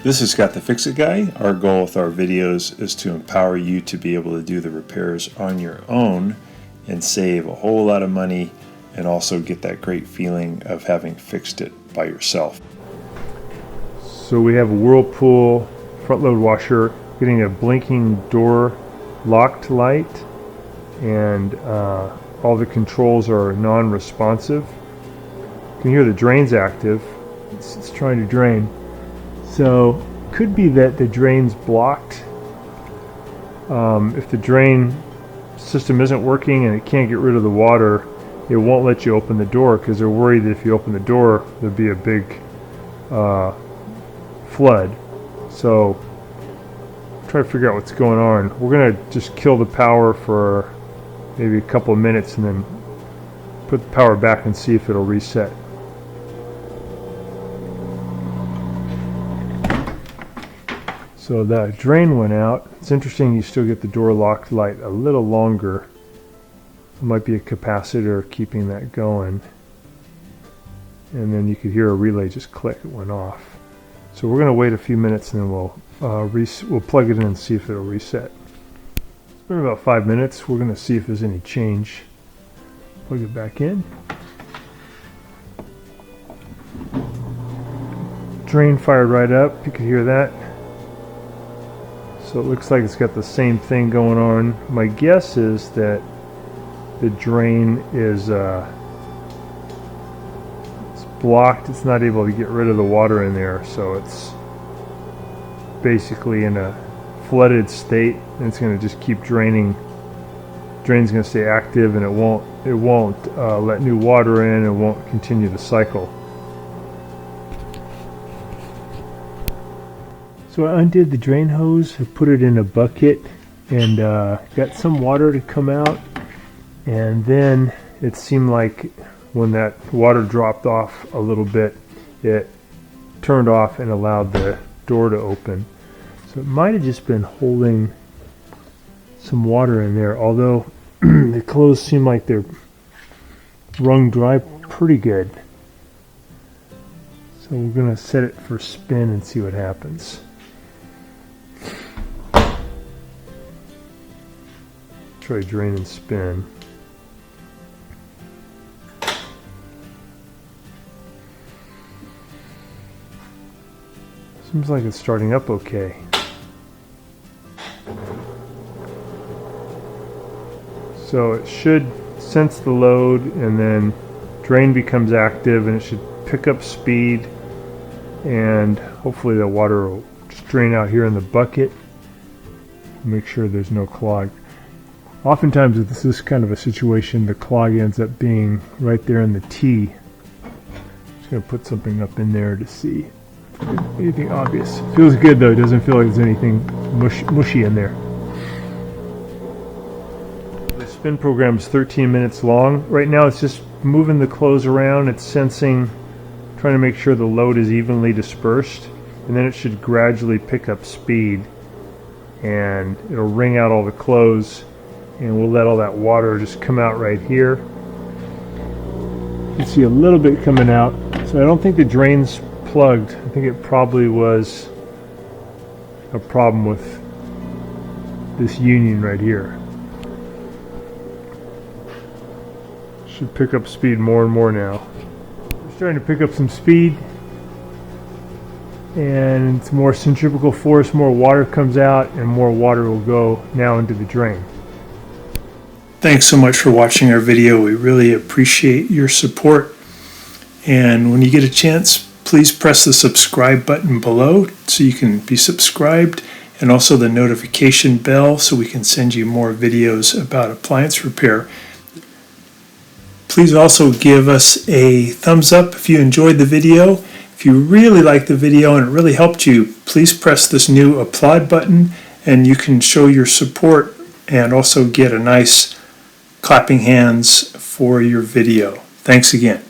This is Scott the Fix-It Guy. Our goal with our videos is to empower you to be able to do the repairs on your own and save a whole lot of money and also get that great feeling of having fixed it by yourself. So we have a Whirlpool front load washer getting a blinking door locked light, and all the controls are non-responsive. You can hear the drain's active. It's trying to drain. So could be that the drain's blocked. If the drain system isn't working and it can't get rid of the water, it won't let you open the door because they're worried that if you open the door there'll be a big flood. So try to figure out what's going on. We're gonna just kill the power for maybe a couple of minutes and then put the power back and see if it'll reset. So the drain went out. It's interesting you still get the door locked light a little longer. It might be a capacitor keeping that going. And then you could hear a relay just click, it went off. So we're going to wait a few minutes and then we'll plug it in and see if it'll reset. It's been about 5 minutes. We're going to see if there's any change. Plug it back in. Drain fired right up, you can hear that. So it looks like it's got the same thing going on. My guess is that the drain is it's blocked. It's not able to get rid of the water in there, so it's basically in a flooded state, and it's going to just keep draining. Drain's going to stay active, and it won't let new water in. It won't continue the cycle. So I undid the drain hose, I put it in a bucket, and got some water to come out, and then it seemed like when that water dropped off a little bit, it turned off and allowed the door to open. So it might have just been holding some water in there, although the clothes seem like they're wrung dry pretty good. So we're going to set it for spin and see what happens. Try drain and spin. Seems like it's starting up okay. So it should sense the load and then drain becomes active and it should pick up speed, and hopefully the water will just drain out here in the bucket. Make sure there's no clog. Oftentimes with this kind of a situation, the clog ends up being right there in the T. Just going to put something up in there to see anything obvious. Feels good though, it doesn't feel like there's anything mushy in there. The spin program is 13 minutes long. Right now it's just moving the clothes around, it's sensing, trying to make sure the load is evenly dispersed, and then it should gradually pick up speed and it'll wring out all the clothes, and we'll let all that water just come out right here. You can see a little bit coming out, so I don't think the drain's plugged. I think it probably was a problem with this union right here. Should pick up speed more and more now. It's starting to pick up some speed, and it's more centrifugal force, more water comes out, and more water will go now into the drain. Thanks so much for watching our video. We really appreciate your support. And when you get a chance, please press the subscribe button below so you can be subscribed, and also the notification bell so we can send you more videos about appliance repair. Please also give us a thumbs up if you enjoyed the video. If you really liked the video and it really helped you, please press this new applaud button and you can show your support and also get a nice clapping hands for your video. Thanks again.